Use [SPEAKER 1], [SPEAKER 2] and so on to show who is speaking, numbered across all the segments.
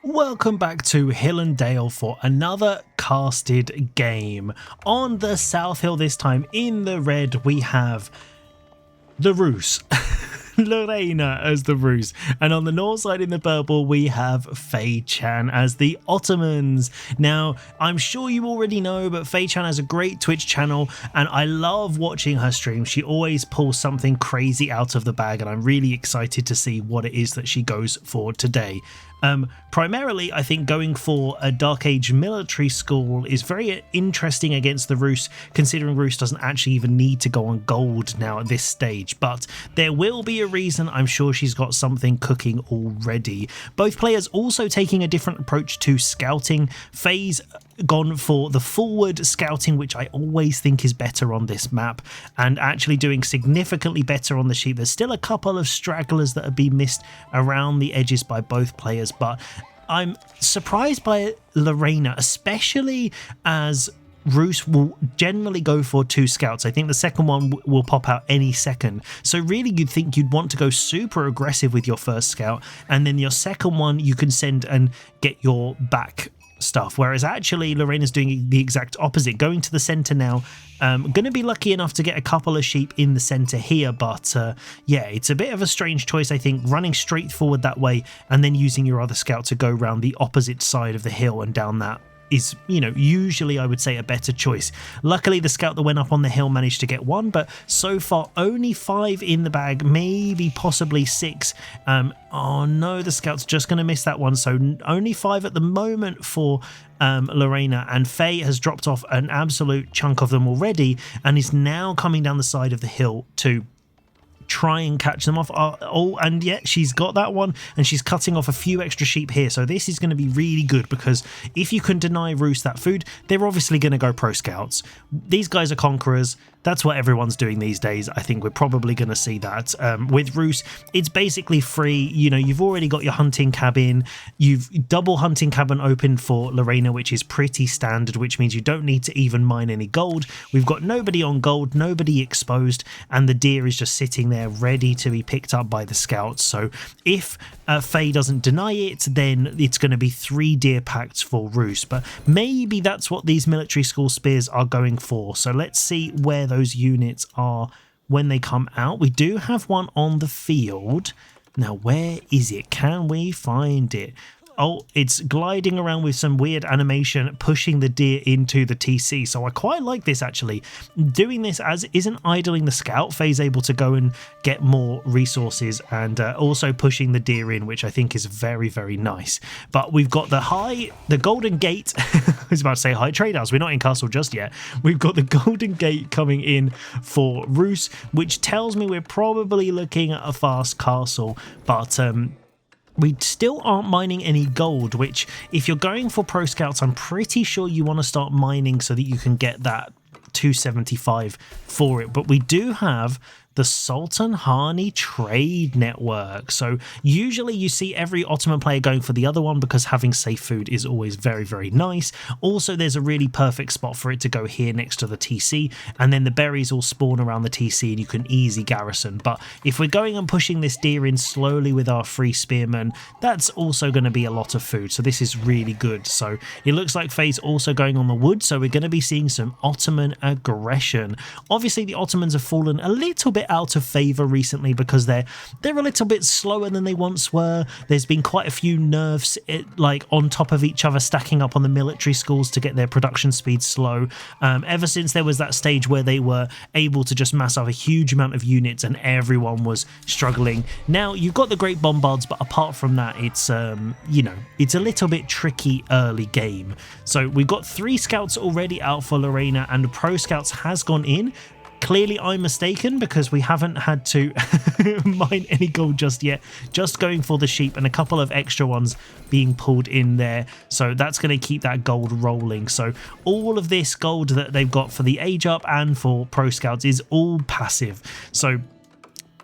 [SPEAKER 1] Welcome back to Hill and Dale for another casted game. On the South Hill this time, in the red, we have the Roos. Lorena as the Roos, and on the north side in the purple we have Faye Chan as the Ottomans. Now I'm sure you already know, but Faye Chan has a great Twitch channel and I love watching her stream. She always pulls something crazy out of the bag and I'm really excited to see what it is that she goes for today. Primarily, I think going for a Dark Age military school is very interesting against the Roos, considering Roos doesn't actually even need to go on gold now at this stage, but there will be a reason. I'm sure she's got something cooking already. Both players also taking a different approach to scouting. Faye's gone for the forward scouting, which I always think is better on this map, and actually doing significantly better on the sheep. There's still a couple of stragglers that have been missed around the edges by both players, but I'm surprised by Lorena, especially as Roos will generally go for 2 scouts. I think the second one will pop out any second. So really you'd think you'd want to go super aggressive with your first scout, and then your second one you can send and get your back stuff, whereas actually Lorena's doing the exact opposite, going to the center now. Going to be lucky enough to get a couple of sheep in the center here, but yeah, it's a bit of a strange choice, I think, running straight forward that way and then using your other scout to go around the opposite side of the hill and down that is, you know, usually I would say a better choice. Luckily the scout that went up on the hill managed to get 1, but so far only 5 in the bag, maybe possibly 6. Oh no, the scout's just going to miss that one, so only 5 at the moment for Lorena, and Faye has dropped off an absolute chunk of them already and is now coming down the side of the hill to try and catch them off. Oh, and yet she's got that one and she's cutting off a few extra sheep here, so this is going to be really good, because if you can deny Roos that food, they're obviously going to go pro scouts. These guys are conquerors. That's what everyone's doing these days. I think we're probably going to see that. With Roos, it's basically free. You know, you've already got your hunting cabin. You've double hunting cabin open for Lorena, which is pretty standard, which means you don't need to even mine any gold. We've got nobody on gold, nobody exposed, and the deer is just sitting there ready to be picked up by the scouts. So if Faye doesn't deny it, then it's going to be 3 deer packs for Roos. But maybe that's what these military school spears are going for. So let's see where those units are when they come out. We do have one on the field. Now, where is it? Can we find it? Oh, it's gliding around with some weird animation, pushing the deer into the TC. So I quite like this, actually. Doing this as isn't idling the scout. Faye's able to go and get more resources, and also pushing the deer in, which I think is very, very nice. But we've got the Golden Gate. I was about to say high trade house. We're not in castle just yet. We've got the Golden Gate coming in for Roos, which tells me we're probably looking at a fast castle, but we still aren't mining any gold, which if you're going for pro scouts, I'm pretty sure you want to start mining so that you can get that 275 for it. But we do have the Sultan Hani trade network. So usually you see every Ottoman player going for the other one because having safe food is always very, very nice. Also, there's a really perfect spot for it to go here next to the TC, and then the berries all spawn around the TC and you can easy garrison. But if we're going and pushing this deer in slowly with our free spearmen, that's also going to be a lot of food. So this is really good. So it looks like Faye's also going on the wood, so we're going to be seeing some Ottoman aggression. Obviously, the Ottomans have fallen a little bit out of favor recently because they're a little bit slower than they once were. There's been quite a few nerfs like on top of each other, stacking up on the military schools to get their production speed slow. Ever since there was that stage where they were able to just mass up a huge amount of units and everyone was struggling. Now you've got the great bombards, but apart from that, it's you know, it's a little bit tricky early game. So we've got 3 scouts already out for Lorena, and the pro scouts has gone in. Clearly I'm mistaken because we haven't had to mine any gold just yet, just going for the sheep and a couple of extra ones being pulled in there. So that's going to keep that gold rolling. So all of this gold that they've got for the age up and for pro scouts is all passive. So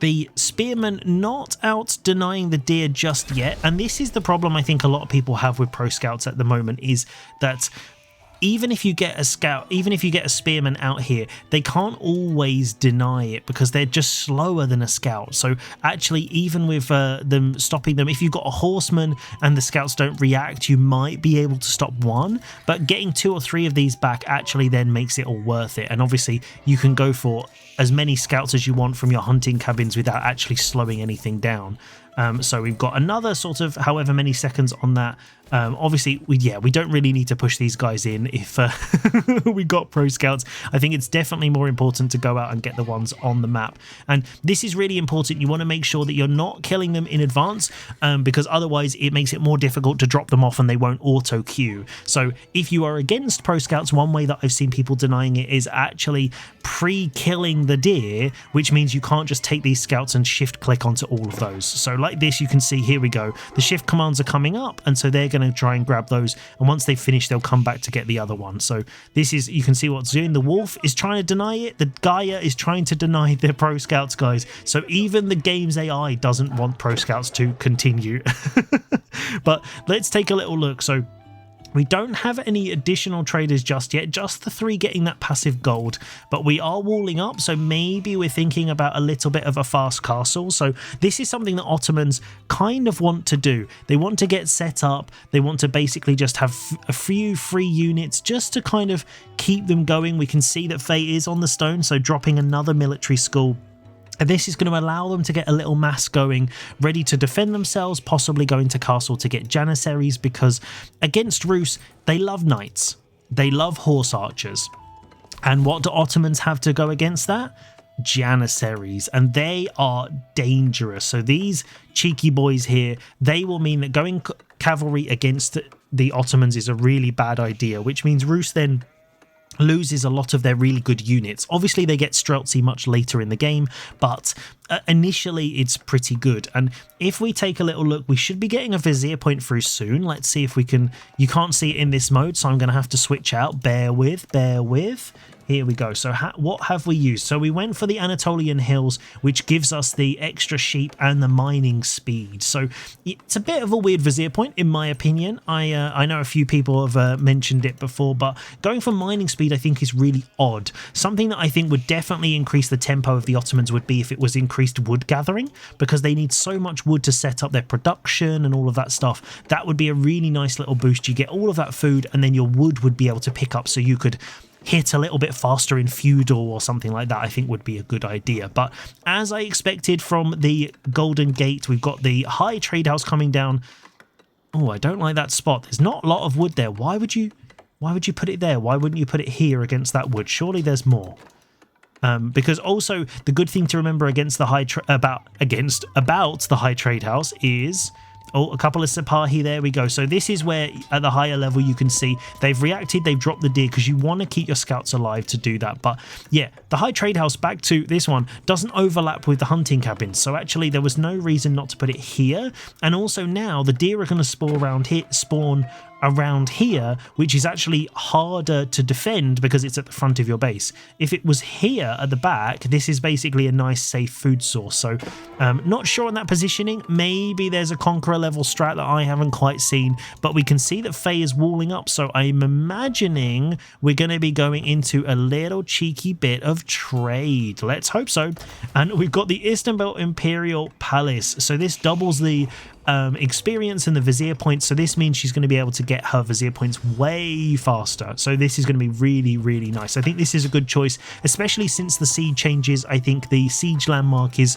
[SPEAKER 1] the spearmen not out denying the deer just yet, and this is the problem I think a lot of people have with pro scouts at the moment, is that even if you get a scout, even if you get a spearman out here, they can't always deny it because they're just slower than a scout. So actually, even with them stopping them, if you've got a horseman and the scouts don't react, you might be able to stop one, but getting 2 or 3 of these back actually then makes it all worth it. And obviously you can go for as many scouts as you want from your hunting cabins without actually slowing anything down. So we've got another sort of however many seconds on that. Obviously, we don't really need to push these guys in if we got pro scouts. I think it's definitely more important to go out and get the ones on the map. And this is really important. You want to make sure that you're not killing them in advance because otherwise it makes it more difficult to drop them off and they won't auto queue. So if you are against pro scouts, one way that I've seen people denying it is actually pre-killing the deer, which means you can't just take these scouts and shift click onto all of those. So like this, you can see, here we go, the shift commands are coming up, and so they're going to try and grab those, and once they finish they'll come back to get the other one. So this is, you can see what's doing. The wolf is trying to deny it, the Gaia is trying to deny their pro scouts, guys. So even the game's AI doesn't want pro scouts to continue. But let's take a little look. So we don't have any additional traders just yet, just the 3 getting that passive gold, but we are walling up, so maybe we're thinking about a little bit of a fast castle. So this is something that Ottomans kind of want to do. They want to get set up, they want to basically just have a few free units just to kind of keep them going. We can see that Faye is on the stone, so dropping another military school. And this is going to allow them to get a little mass going, ready to defend themselves, possibly going to castle to get janissaries, because against Rus, they love knights. They love horse archers. And what do Ottomans have to go against that? Janissaries, and they are dangerous. So these cheeky boys here, they will mean that going cavalry against the Ottomans is a really bad idea, which means Rus then loses a lot of their really good units. Obviously they get Streltsy much later in the game, but initially it's pretty good. And if we take a little look, we should be getting a vizier point through soon. Let's see if we can. You can't see it in this mode, so I'm going to have to switch out. Bear with. Here we go. So what have we used? So we went for the Anatolian Hills, which gives us the extra sheep and the mining speed. So it's a bit of a weird vizier point, in my opinion. I know a few people have mentioned it before, but going for mining speed I think is really odd. Something that I think would definitely increase the tempo of the Ottomans would be if it was increased wood gathering, because they need so much wood to set up their production and all of that stuff. That would be a really nice little boost. You get all of that food and then your wood would be able to pick up, so you could hit a little bit faster in feudal or something like that. I think would be a good idea. But as I expected from the Golden Gate, we've got the high trade house coming down. Oh, I don't like that spot. There's not a lot of wood there. Why would you put it there? Why wouldn't you put it here against that wood? Surely there's more. Because also the good thing to remember against the about the high trade house is, oh, a couple of Sipahi, there we go. So this is where at the higher level you can see they've reacted, they've dropped the deer, because you want to keep your scouts alive to do that. But yeah, the high trade house, back to this one, doesn't overlap with the hunting cabins, so actually there was no reason not to put it here. And also now the deer are going to spawn around here, which is actually harder to defend because it's at the front of your base. If it was here at the back, this is basically a nice safe food source. So not sure on that positioning. Maybe there's a conqueror level strat that I haven't quite seen, but we can see that Faye is walling up, so I'm imagining we're going to be going into a little cheeky bit of trade. Let's hope so. And we've got the Istanbul Imperial Palace, so this doubles the experience and the vizier points, so this means she's going to be able to get her vizier points way faster. So this is going to be really, really nice. I think this is a good choice, especially since the siege changes. I think the siege landmark is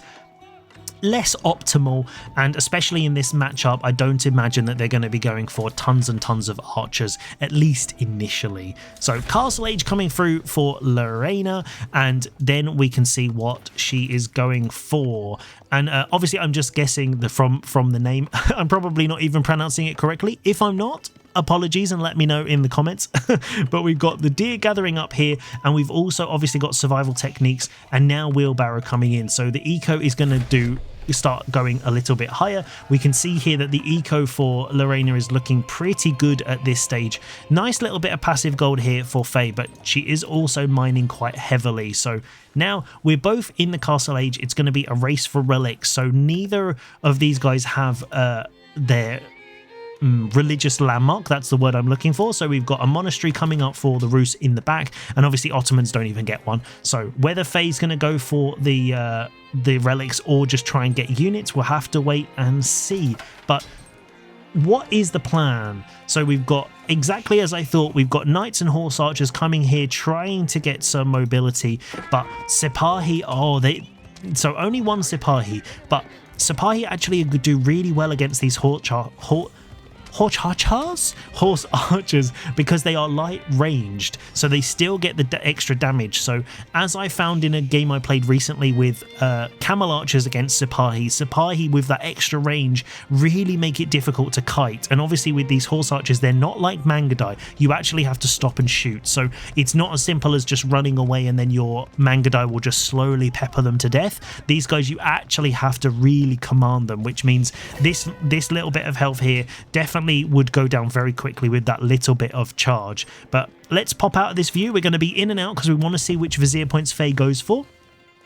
[SPEAKER 1] less optimal, and especially in this matchup I don't imagine that they're going to be going for tons and tons of archers, at least initially. So castle age coming through for Lorena, and then we can see what she is going for. And obviously I'm just guessing from the name. I'm probably not even pronouncing it correctly. If I'm not, apologies and let me know in the comments. But we've got the deer gathering up here, and we've also obviously got survival techniques, and now wheelbarrow coming in. So the eco is going to start going a little bit higher. We can see here that the eco for Lorena is looking pretty good at this stage. Nice little bit of passive gold here for Faye, but she is also mining quite heavily. So now we're both in the castle age. It's going to be a race for relics, so neither of these guys have their religious landmark. That's the word I'm looking for. So we've got a monastery coming up for the Rus in the back, and obviously Ottomans don't even get one. So whether Faye's going to go for the relics or just try and get units, we'll have to wait and see. But what is the plan? So we've got, exactly as I thought, we've got knights and horse archers coming here trying to get some mobility, but Sipahi, so only one Sipahi, but Sipahi actually do really well against these horse archers because they are light ranged, so they still get the extra damage. So as I found in a game I played recently with camel archers against Sipahi with that extra range really make it difficult to kite. And obviously with these horse archers, they're not like Mangadai. You actually have to stop and shoot, so it's not as simple as just running away and then your Mangadai will just slowly pepper them to death. These guys, you actually have to really command them, which means this little bit of health here definitely would go down very quickly with that little bit of charge. But let's pop out of this view. We're going to be in and out because we want to see which Vizier points Faye goes for.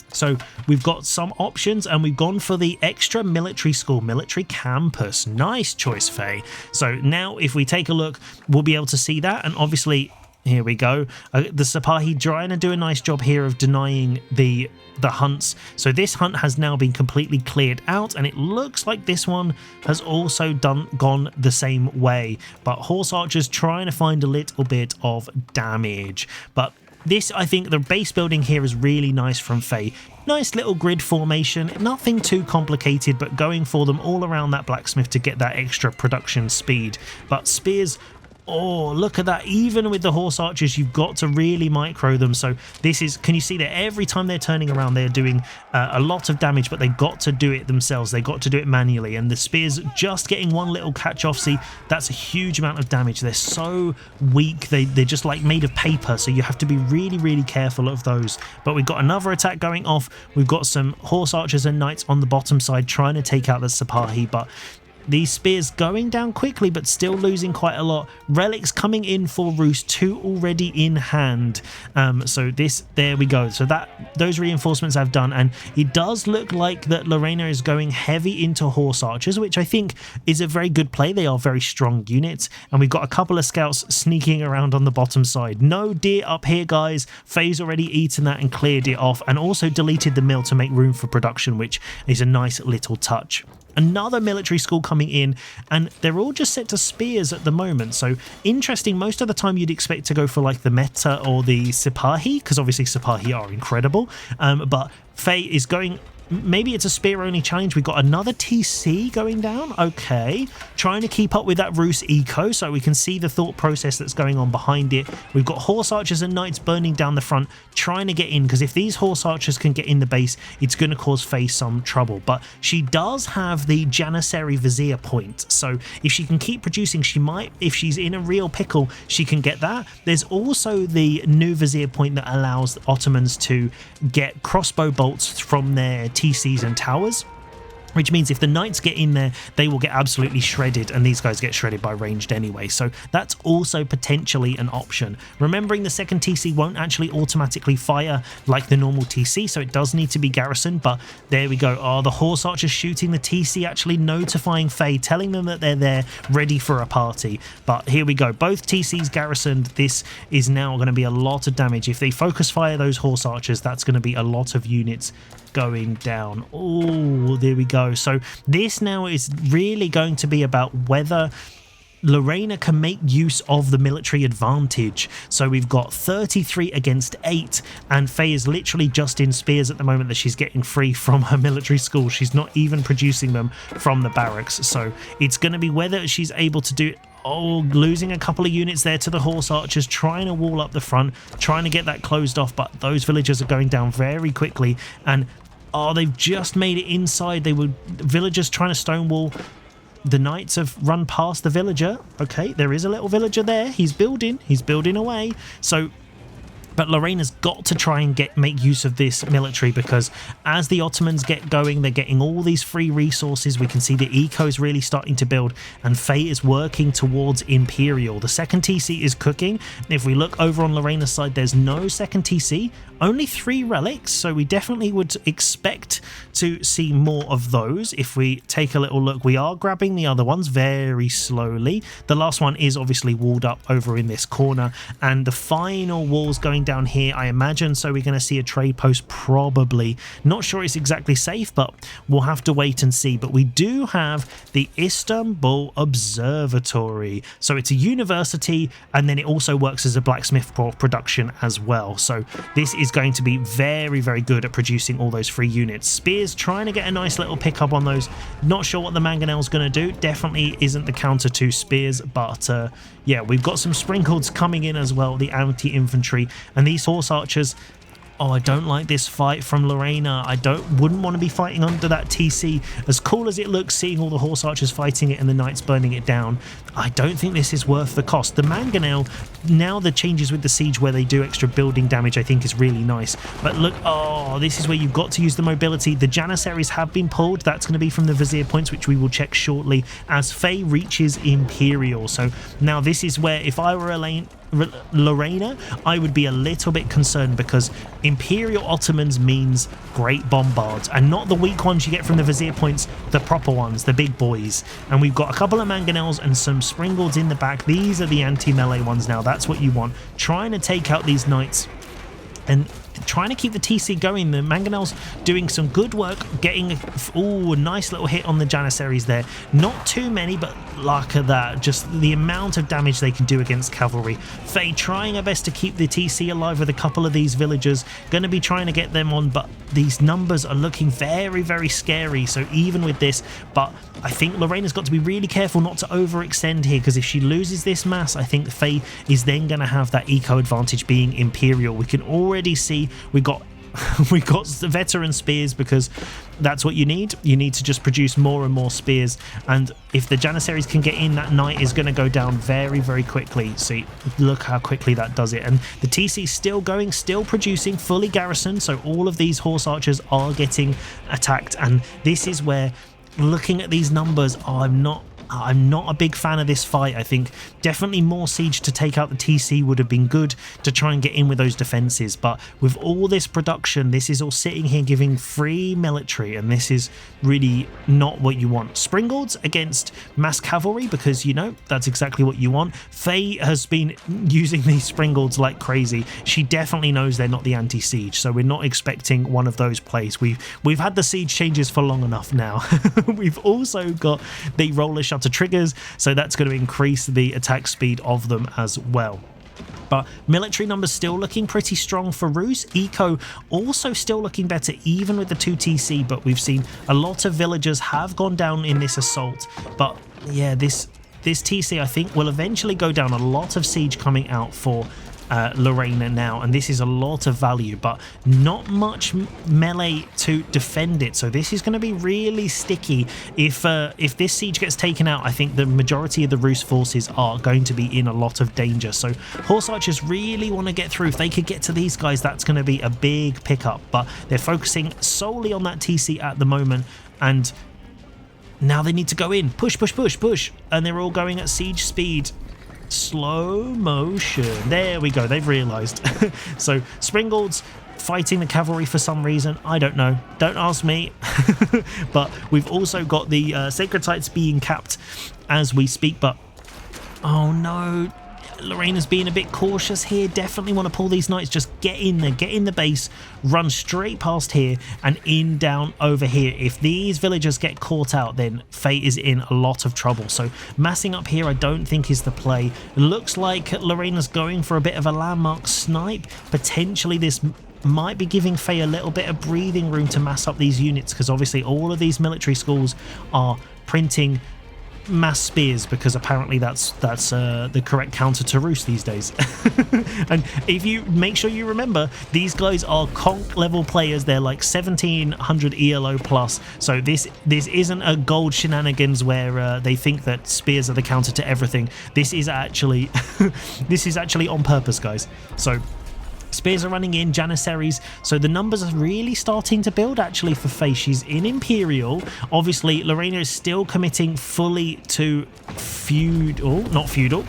[SPEAKER 1] So we've got some options, and we've gone for the extra military school, military campus. Nice choice, Faye. So now if we take a look, we'll be able to see that. And obviously, here we go. The Sipahi trying to do a nice job here of denying the hunts. So this hunt has now been completely cleared out, and it looks like this one has also gone the same way. But horse archers trying to find a little bit of damage. But this, I think the base building here is really nice from Faye. Nice little grid formation, nothing too complicated, but going for them all around that blacksmith to get that extra production speed. But spears, oh, look at that. Even with the horse archers, you've got to really micro them. So this is, can you see that every time they're turning around, they're doing a lot of damage, but they got to do it themselves. They got to do it manually. And the spears just getting one little catch off. See, that's a huge amount of damage. They're so weak. They're just like made of paper. So you have to be really, really careful of those. But we've got another attack going off. We've got some horse archers and knights on the bottom side trying to take out the Sipahi, but these spears going down quickly, but still losing quite a lot. Relics coming in for Rus, 2 already in hand. So there we go. So those reinforcements I've done, and it does look like that Lorena is going heavy into horse archers, which I think is a very good play. They are very strong units, and we've got a couple of scouts sneaking around on the bottom side. No deer up here, guys. Faye's already eaten that and cleared it off, and also deleted the mill to make room for production, which is a nice little touch. Another military school coming in, and they're all just set to spears at the moment. So interesting. Most of the time you'd expect to go for like the Meta or the Sipahi, because obviously Sipahi are incredible, but Faye is going, maybe it's a spear only challenge. We've got another TC going down. Okay, trying to keep up with that Rus eco, so we can see the thought process that's going on behind it. We've got horse archers and knights burning down the front, trying to get in, because if these horse archers can get in the base, it's going to cause Faye some trouble. But she does have the Janissary Vizier point, so if she can keep producing, she might, if she's in a real pickle, she can get that. There's also the new Vizier point that allows the Ottomans to get crossbow bolts from their TCs and towers, which means if the knights get in there, they will get absolutely shredded, and these guys get shredded by ranged anyway. So that's also potentially an option. Remembering the second TC won't actually automatically fire like the normal TC, so it does need to be garrisoned, but there we go. Oh, the horse archers shooting the TC, actually notifying Faye, telling them that they're there, ready for a party. But here we go. Both TCs garrisoned. This is now going to be a lot of damage. If they focus fire those horse archers, that's going to be a lot of units going down. Oh, there we go. So this now is really going to be about whether Lorena can make use of the military advantage. So we've got 33 against 8, and Faye is literally just in spears at the moment that she's getting free from her military school. She's not even producing them from the barracks. So it's going to be whether she's able to do it. Oh, losing a couple of units there to the horse archers, trying to wall up the front, trying to get that closed off, but those villagers are going down very quickly. And oh, they've just made it inside. They were villagers trying to stonewall. The knights have run past the villager. Okay, there is a little villager there. He's building away. So, but Lorena's got to try and make use of this military, because as the Ottomans get going, they're getting all these free resources. We can see the eco is really starting to build, and Faye is working towards Imperial. The second TC is cooking. If we look over on Lorena's side, there's no second TC, Only 3 relics, so we definitely would expect to see more of those. If we take a little look, we are grabbing the other ones very slowly. The last one is obviously walled up over in this corner, and the final wall's going down here, I imagine, so we're going to see a trade post probably. Not sure it's exactly safe, but we'll have to wait and see. But we do have the Istanbul Observatory, so it's a university, and then it also works as a blacksmith production as well. So this is going to be very, very good at producing all those free units. Spears trying to get a nice little pickup on those. Not sure what the mangonel's going to do. Definitely isn't the counter to spears, but yeah, we've got some Springalds coming in as well, the anti-infantry, and these horse archers. Oh, I don't like this fight from Lorena. I wouldn't want to be fighting under that TC. As cool as it looks, seeing all the horse archers fighting it and the knights burning it down, I don't think this is worth the cost. The mangonel, now the changes with the siege where they do extra building damage, I think is really nice. But look, oh, this is where you've got to use the mobility. The Janissaries have been pulled. That's going to be from the Vizier points, which we will check shortly as Faye reaches Imperial. So now this is where, if I were Lorena, I would be a little bit concerned, because Imperial Ottomans means great bombards, and not the weak ones you get from the Vizier points, the proper ones, the big boys. And we've got a couple of mangonels and some Springalds in the back. These are the anti-melee ones now. That's what you want. Trying to take out these knights and trying to keep the TC going. The mangonels doing some good work, getting a nice little hit on the Janissaries there. Not too many, but look at that, just the amount of damage they can do against cavalry. Faye trying her best to keep the TC alive with a couple of these villagers. Going to be trying to get them on, but these numbers are looking very, very scary. So even with this, but I think Lorena's got to be really careful not to overextend here, because if she loses this mass, I think Faye is then going to have that eco advantage being Imperial. We can already see we got the veteran spears, because that's what you need. You need to just produce more and more spears, and if the Janissaries can get in, that knight is going to go down very, very quickly. See, look how quickly that does it. And the TC still going, still producing, fully garrisoned, so all of these horse archers are getting attacked. And this is where, looking at these numbers, I'm not a big fan of this fight. I think definitely more siege to take out the TC would have been good to try and get in with those defenses, but with all this production, this is all sitting here giving free military, and this is really not what you want. Springalds against mass cavalry, because you know that's exactly what you want. Faye has been using these Springalds like crazy. She definitely knows they're not the anti-siege, so we're not expecting one of those plays. We've had the siege changes for long enough now. We've also got the roller shutter triggers, so that's going to increase the attack speed of them as well. But military numbers still looking pretty strong for Rus. Eco also still looking better, even with the 2 TC, but we've seen a lot of villagers have gone down in this assault. But yeah, this TC I think will eventually go down. A lot of siege coming out for Lorena now, and this is a lot of value, but not much melee to defend it, so this is going to be really sticky. If this siege gets taken out, I think the majority of the Rus forces are going to be in a lot of danger, so horse archers really want to get through. If they could get to these guys, that's going to be a big pickup, but they're focusing solely on that TC at the moment, and now they need to go in, push, and they're all going at siege speed. Slow motion. There we go. They've realized. So Springalds fighting the cavalry for some reason. I don't know. Don't ask me. But we've also got the Sacred Sites being capped as we speak. But oh no, Lorena's being a bit cautious here. Definitely want to pull these knights. Just get in there, get in the base, run straight past here and in down over here. If these villagers get caught out, then Faye is in a lot of trouble. So massing up here I don't think is the play. It looks like Lorena's going for a bit of a landmark snipe. Potentially this might be giving Faye a little bit of breathing room to mass up these units, because obviously all of these military schools are printing mass spears, because apparently that's the correct counter to Rus these days. And if you make sure you remember, these guys are conch level players. They're like 1700 ELO plus, so this isn't a gold shenanigans where they think that spears are the counter to everything. This is actually this is actually on purpose, guys. So Spears are running in, Janissaries, so the numbers are really starting to build actually for Faye. She's in Imperial. Obviously, Lorena is still committing fully to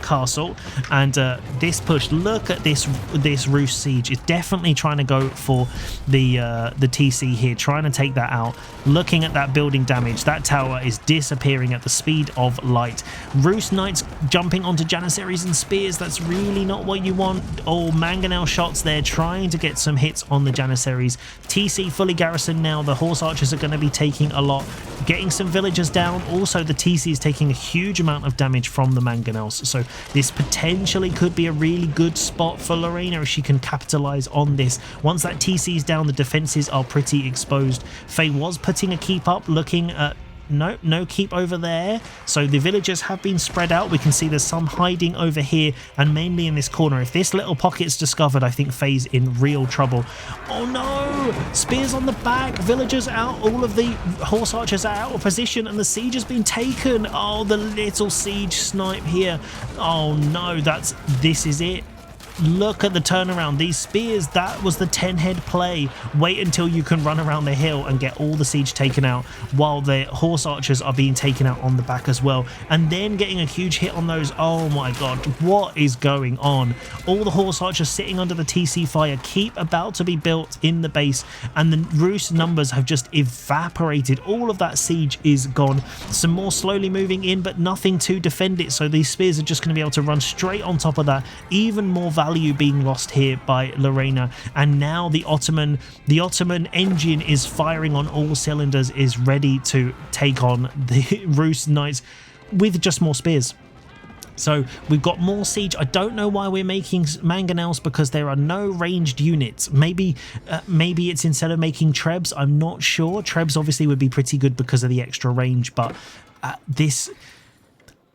[SPEAKER 1] Castle, and this push, look at this Roost siege, is definitely trying to go for the TC here, trying to take that out. Looking at that building damage, that tower is disappearing at the speed of light. Roost Knights jumping onto Janissaries and Spears, that's really not what you want. Oh, mangonel shots there, trying to get some hits on the Janissaries. TC fully garrisoned now. The horse archers are going to be taking a lot, getting some villagers down. Also, the TC is taking a huge amount of damage from the mangonels, so this potentially could be a really good spot for Lorena if she can capitalize on this. Once that TC is down, the defenses are pretty exposed. Faye was putting a keep up, looking at no keep over there, so the villagers have been spread out. We can see there's some hiding over here and mainly in this corner. If this little pocket's discovered, I think Faye's in real trouble. Oh no, Spears on the back, villagers out, all of the horse archers are out of position and the siege has been taken. Oh, the little siege snipe here. Oh no, this is it. Look at the turnaround. These spears, that was the 10-head play. Wait until you can run around the hill and get all the siege taken out while the horse archers are being taken out on the back as well. And then getting a huge hit on those. Oh my god, what is going on? All the horse archers sitting under the TC fire. Keep about to be built in the base, and the Roost numbers have just evaporated. All of that siege is gone. Some more slowly moving in, but nothing to defend it. So these spears are just going to be able to run straight on top of that. Even more value being lost here by Lorena, and now the Ottoman engine is firing on all cylinders, is ready to take on the Roost Knights with just more spears. So we've got more siege. I don't know why we're making mangonels, because there are no ranged units. Maybe it's instead of making trebs. I'm not sure. Trebs obviously would be pretty good because of the extra range, but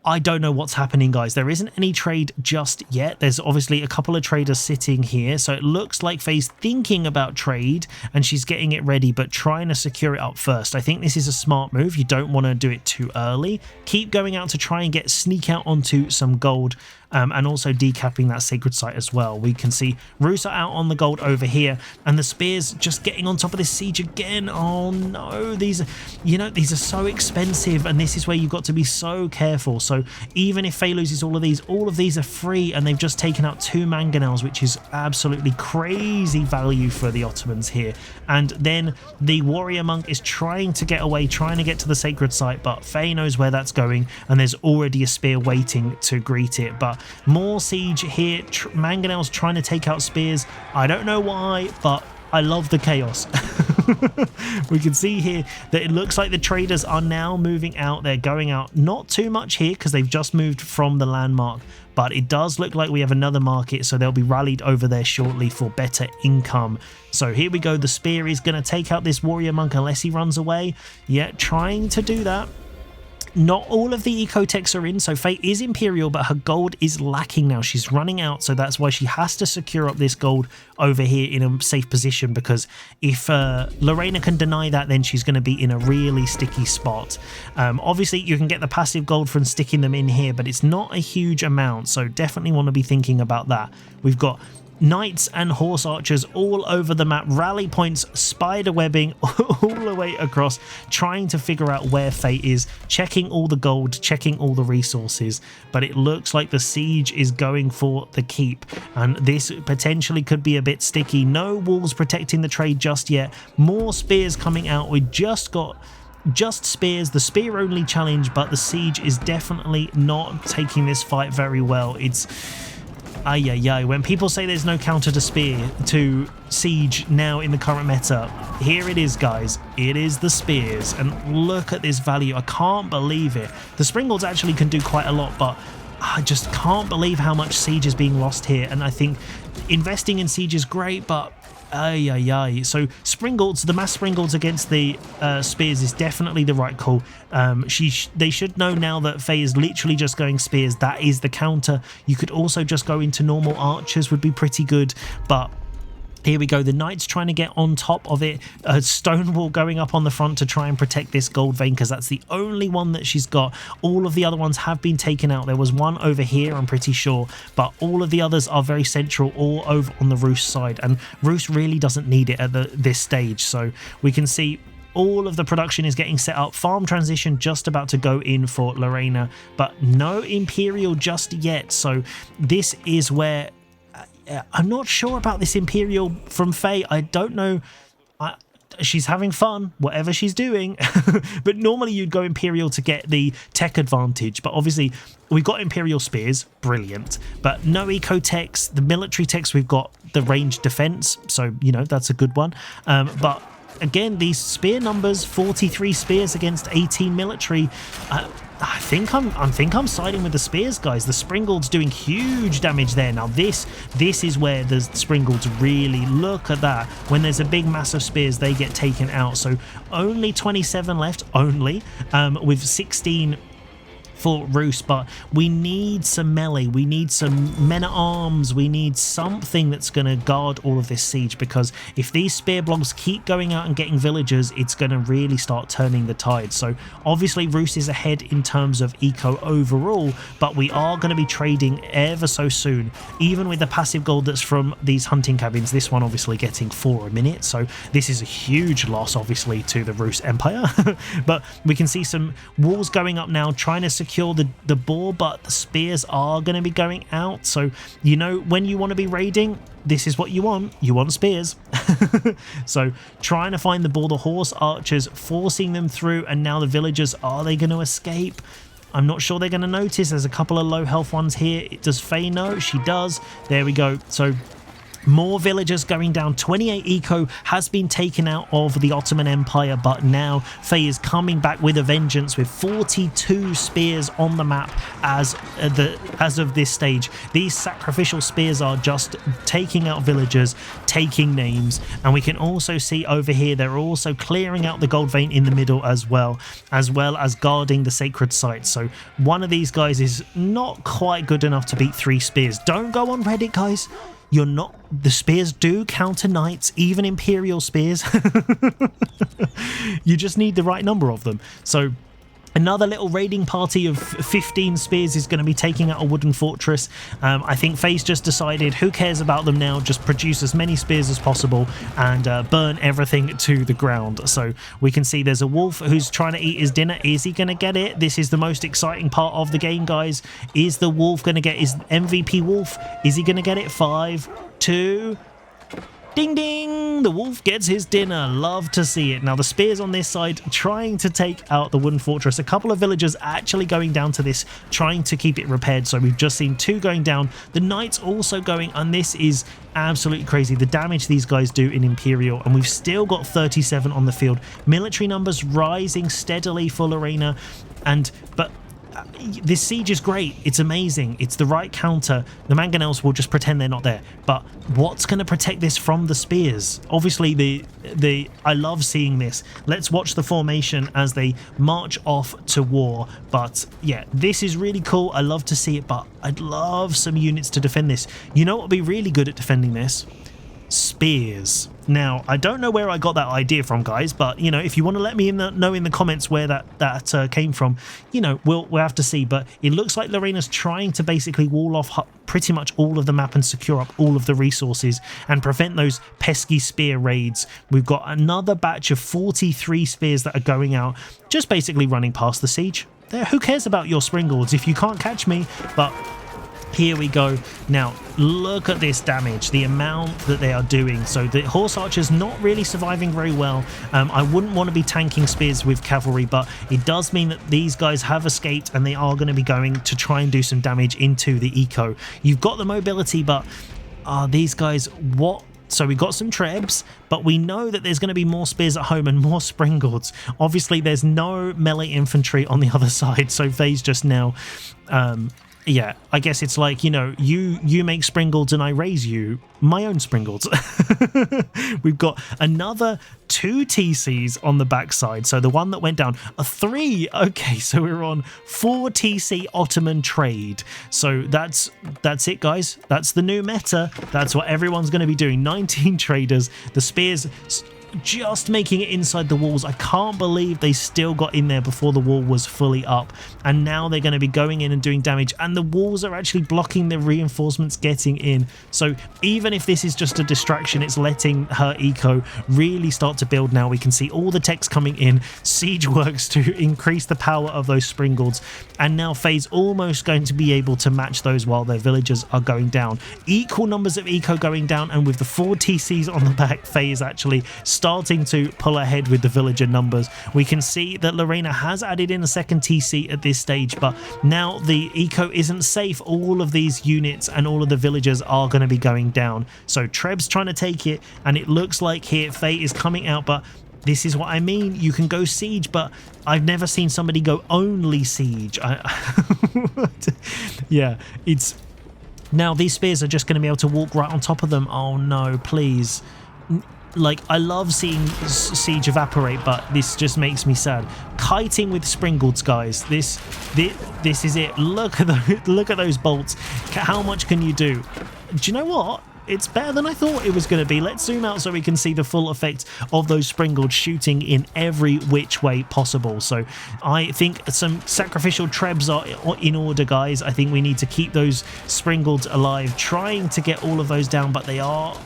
[SPEAKER 1] I don't know what's happening, guys. There isn't any trade just yet. There's obviously a couple of traders sitting here, so it looks like Faye's thinking about trade and she's getting it ready, but trying to secure it up first. I think this is a smart move. You don't want to do it too early. Keep going out to try and sneak out onto some gold, and also decapping that sacred site as well. We can see Roost are out on the gold over here, and the spears just getting on top of this siege again. Oh no, these are so expensive, and this is where you've got to be so careful. So even if Faye loses all of these are free, and they've just taken out 2 mangonels, which is absolutely crazy value for the Ottomans here. And then the warrior monk is trying to get away, trying to get to the sacred site, but Faye knows where that's going, and there's already a spear waiting to greet it. But more siege here. Mangonels trying to take out spears. I don't know why, but I love the chaos. We can see here that it looks like the traders are now moving out. They're going out not too much here because they've just moved from the landmark, but it does look like we have another market, so they'll be rallied over there shortly for better income. So here we go. The spear is going to take out this warrior monk unless he runs away. Yeah, trying to do that. Not all of the ecotechs are in, so Faye is Imperial, but her gold is lacking now. She's running out, so that's why she has to secure up this gold over here in a safe position, because if Lorena can deny that, then she's going to be in a really sticky spot. Obviously, you can get the passive gold from sticking them in here, but it's not a huge amount, so definitely want to be thinking about that. We've got knights and horse archers all over the map, rally points, spider webbing all the way across, trying to figure out where Faye is, checking all the gold, checking all the resources. But it looks like the siege is going for the keep, and this potentially could be a bit sticky. No walls protecting the trade just yet. More spears coming out. We just spears, the spear only challenge, but the siege is definitely not taking this fight very well. It's when people say there's no counter to siege now in the current meta, here it is, guys. It is the spears, and look at this value. I can't believe it. The Springalds actually can do quite a lot, but I just can't believe how much siege is being lost here. And I think investing in siege is great, but so Springalds, the mass Springalds against the spears is definitely the right call. They should know now that Faye is literally just going spears. That is the counter. You could also just go into normal archers, would be pretty good, but Here we go, the knights trying to get on top of it, a stone wall going up on the front to try and protect this gold vein because that's the only one that she's got. All of the other ones have been taken out. There was one over here, I'm pretty sure, but all of the others are very central, all over on the Rus side, and Rus really doesn't need it at this stage. So we can see all of the production is getting set up. Farm transition just about to go in for Lorena, but no Imperial just yet. So this is where I'm not sure about this Imperial from Faye. I don't know. She's having fun, whatever she's doing. But normally you'd go Imperial to get the tech advantage. But obviously we've got Imperial Spears, brilliant. But no eco techs. The military techs, we've got the range defense. So, you know, that's a good one. But again, these spear numbers, 43 spears against 18 military. I think I'm siding with the spears, guys. The Springald's doing huge damage there. Now this is where the Springald's really, look at that. When there's a big mass of spears, they get taken out. So only 27 left, only, with 16 for Rus, but we need some melee, we need some men-at-arms, we need something that's going to guard all of this siege, because if these spear blocks keep going out and getting villagers, it's going to really start turning the tide. So obviously Rus is ahead in terms of eco overall, but we are going to be trading ever so soon, even with the passive gold that's from these hunting cabins. This one obviously getting 4 a minute, so this is a huge loss obviously to the Rus Empire. But we can see some walls going up now, trying to secure the boar, but the spears are going to be going out. So, you know, when you want to be raiding, this is what you want spears. So trying to find the boar, the horse archers, forcing them through, and now the villagers, are they going to escape? I'm not sure they're going to notice. There's a couple of low health ones here. Does Faye know? She does. There we go. So more villagers going down. 28 eco has been taken out of the Ottoman Empire, but now Faye is coming back with a vengeance with 42 spears on the map as of this stage. These sacrificial spears are just taking out villagers, taking names, and we can also see over here they're also clearing out the gold vein in the middle as well as guarding the sacred site. So one of these guys is not quite good enough to beat 3 spears. Don't go on Reddit, guys. You're not, the spears do counter knights, even Imperial spears. You just need the right number of them. So another little raiding party of 15 spears is going to be taking out a wooden fortress. I think Faye's just decided, who cares about them now, just produce as many spears as possible and burn everything to the ground. So we can see there's a wolf who's trying to eat his dinner. Is he going to get it? This is the most exciting part of the game, guys. Is the wolf going to get his MVP wolf? Is he going to get it? 5, 2... Ding ding! The wolf gets his dinner. Love to see it. Now the spears on this side trying to take out the wooden fortress. A couple of villagers actually going down to this, trying to keep it repaired. So we've just seen 2 going down. The knights also going, and this is absolutely crazy. The damage these guys do in Imperial, and we've still got 37 on the field. Military numbers rising steadily for Lorena, but this siege is great. It's amazing. It's the right counter. The mangonels will just pretend they're not there. But what's going to protect this from the spears? Obviously, I love seeing this. Let's watch the formation as they march off to war. But yeah, this is really cool. I love to see it, but I'd love some units to defend this. You know what would be really good at defending this? Spears. Now, I don't know where I got that idea from, guys, but, you know, if you want to let me know in the comments where that came from, you know, we'll have to see. But it looks like Lorena's trying to basically wall off pretty much all of the map and secure up all of the resources and prevent those pesky spear raids. We've got another batch of 43 spears that are going out, just basically running past the siege. Who cares about your Springalds if you can't catch me? But here we go. Now, look at this damage, the amount that they are doing. So the horse archers not really surviving very well. I wouldn't want to be tanking spears with cavalry, but it does mean that these guys have escaped and they are going to be going to try and do some damage into the eco. You've got the mobility, but these guys, what? So we got some trebs, but we know that there's going to be more spears at home and more Springalds. Obviously, there's no melee infantry on the other side, so Faye's just now yeah, I guess it's like, you know, you make Springalds and I raise you my own Springalds. We've got another 2 TCs on the backside. So the one that went down, a 3. Okay, so we're on 4 TC Ottoman trade. So that's it, guys. That's the new meta. That's what everyone's going to be doing. 19 traders. The spears just making it inside the walls. I can't believe they still got in there before the wall was fully up, and now they're going to be going in and doing damage, and the walls are actually blocking the reinforcements getting in. So even if this is just a distraction, it's letting her eco really start to build. Now we can see all the techs coming in. Siege works to increase the power of those Springalds, and now Faye's almost going to be able to match those while their villagers are going down. Equal numbers of eco going down, and with the 4 TCs on the back, Faye is actually starting to pull ahead with the villager numbers. We can see that Lorena has added in a second TC at this stage, but now the eco isn't safe. All of these units and all of the villagers are going to be going down. So Treb's trying to take it, and it looks like here Faye is coming out, but this is what I mean. You can go siege, but I've never seen somebody go only siege. Yeah, it's... Now these spears are just going to be able to walk right on top of them. Oh no, please. Like, I love seeing siege evaporate, but this just makes me sad. Kiting with Springalds, guys. This is it. Look at those bolts. How much can you do? Do you know what? It's better than I thought it was going to be. Let's zoom out so we can see the full effect of those Springalds shooting in every which way possible. So I think some sacrificial Trebs are in order, guys. I think we need to keep those Springalds alive, trying to get all of those down, but they are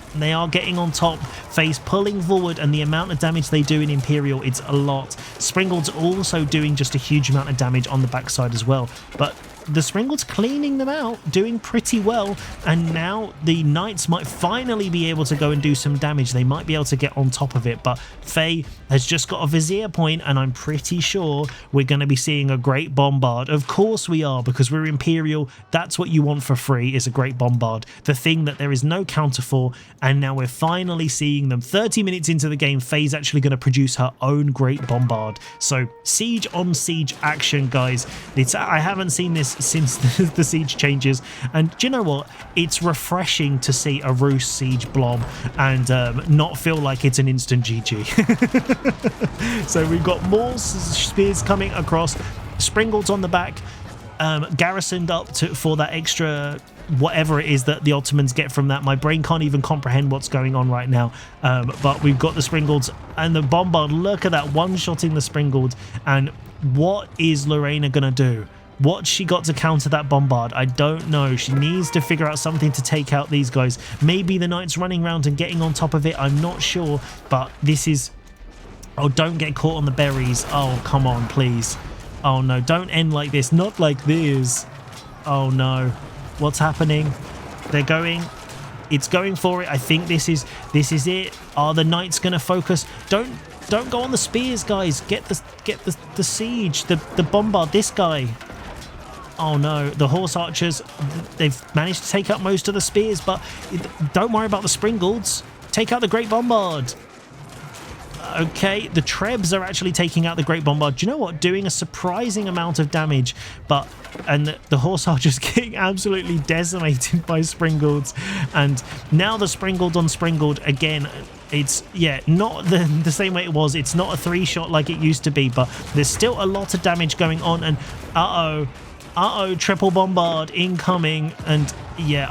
[SPEAKER 1] getting on top. Faye's pulling forward, and the amount of damage they do in Imperial, it's a lot. Springalds also doing just a huge amount of damage on the backside as well, but the Springalds cleaning them out, doing pretty well, and now the Knights might finally be able to go and do some damage. They might be able to get on top of it, but Faye has just got a Vizier point, and I'm pretty sure we're going to be seeing a Great Bombard. Of course we are, because we're Imperial. That's what you want for free, is a Great Bombard. The thing that there is no counter for, and now we're finally seeing them. 30 minutes into the game, Faye's actually going to produce her own Great Bombard. So siege on siege action, guys. I haven't seen this since the siege changes, and do you know what, it's refreshing to see a Roos siege blob and not feel like it's an instant GG. So we've got more spears coming across, Springalds on the back, garrisoned up for that extra whatever it is that the Ottomans get from that. My brain can't even comprehend what's going on right now, but we've got the Springalds and the Bombard. Look at that, one-shotting the Springald. And what is Lorena gonna do? What's she got to counter that Bombard? I don't know. She needs to figure out something to take out these guys. Maybe the Knights running around and getting on top of it. I'm not sure, but this is... Oh, don't get caught on the berries. Oh, come on, please. Oh, no, don't end like this. Not like this. Oh, no. What's happening? They're going... It's going for it. I think this is it. Are the Knights going to focus? Don't go on the spears, guys. Get the siege, the Bombard, this guy. Oh no, the Horse Archers, they've managed to take out most of the spears, but don't worry about the Springalds. Take out the Great Bombard. Okay, the Trebs are actually taking out the Great Bombard. Do you know what? Doing a surprising amount of damage, and the Horse Archers getting absolutely decimated by Springalds. And now the Springald on Springald again. It's, yeah, not the same way it was. It's not a 3-shot like it used to be, but there's still a lot of damage going on. And triple Bombard incoming. And yeah,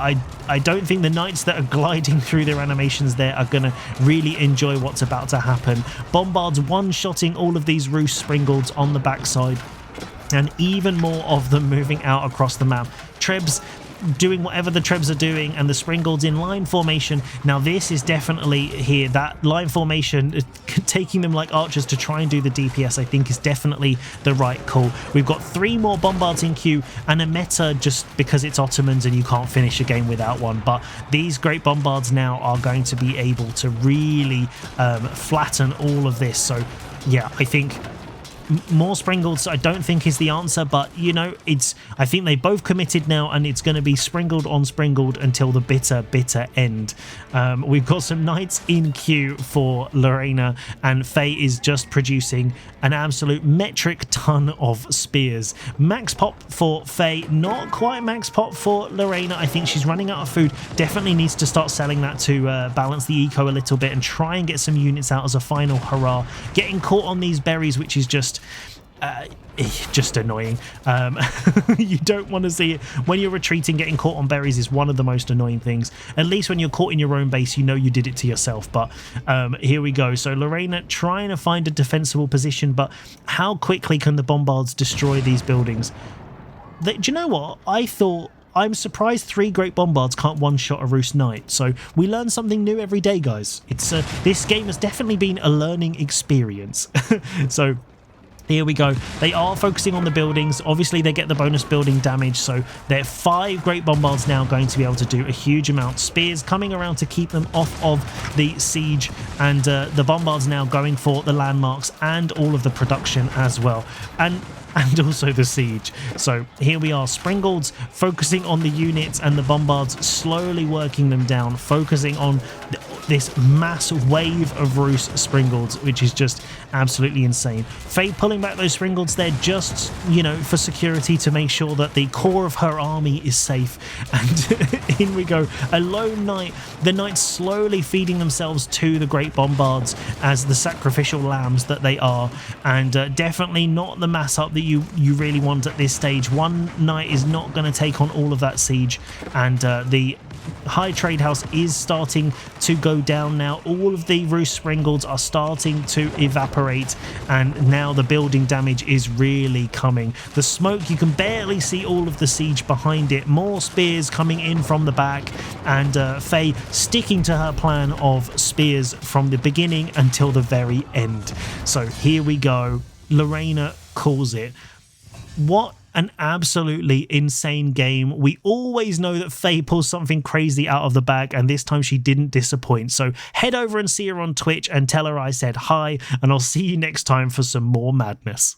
[SPEAKER 1] I don't think the Knights that are gliding through their animations there are going to really enjoy what's about to happen. Bombard's one-shotting all of these Roos Springalds on the backside, and even more of them moving out across the map. Trebs doing whatever the Trebs are doing, and the Springalds in line formation. Now this is definitely here, that line formation, taking them like archers to try and do the DPS, I think is definitely the right call. We've got 3 more Bombards in queue, and a meta just because it's Ottomans and you can't finish a game without one, but these Great Bombards now are going to be able to really flatten all of this. So yeah, I think more Springalds I don't think is the answer, but you know, I think they both committed now, and it's going to be Springald on Springald until the bitter end. We've got some knights in queue for Lorena, and Faye is just producing an absolute metric ton of spears. Max pop for Faye, not quite max pop for Lorena. I think she's running out of food. Definitely needs to start selling that to balance the eco a little bit and try and get some units out as a final hurrah. Getting caught on these berries, which is just annoying. You don't want to see it when you're retreating. Getting caught on berries is one of the most annoying things. At least when you're caught in your own base, you know you did it to yourself. But here we go. So Lorena trying to find a defensible position, but how quickly can the bombards destroy these buildings? Do you know what? I'm surprised 3 Great Bombards can't one-shot a Roost Knight. So we learn something new every day, guys. This game has definitely been a learning experience. So here we go. They are focusing on the buildings. Obviously, they get the bonus building damage, so they're 5 Great Bombards now going to be able to do a huge amount. Spears coming around to keep them off of the siege, and the Bombards now going for the landmarks and all of the production as well. And also the siege. So here we are, Springalds focusing on the units and the Bombards slowly working them down, focusing on this mass wave of Roost Springalds, which is just absolutely insane. Faye pulling back those Springalds there just, you know, for security, to make sure that the core of her army is safe. And in we go, a lone knight, the knights slowly feeding themselves to the Great Bombards as the sacrificial lambs that they are, and definitely not the mass up that you really want at this stage. One knight is not going to take on all of that siege, and the high trade house is starting to go down now. All of the Roost Springalds are starting to evaporate, and now the building damage is really coming. The smoke, you can barely see all of the siege behind it. More spears coming in from the back, and Faye sticking to her plan of spears from the beginning until the very end. So here we go. Lorena calls it. What an absolutely insane game. We always know that Faye pulls something crazy out of the bag, and this time she didn't disappoint. So head over and see her on Twitch and tell her I said hi, and I'll see you next time for some more madness.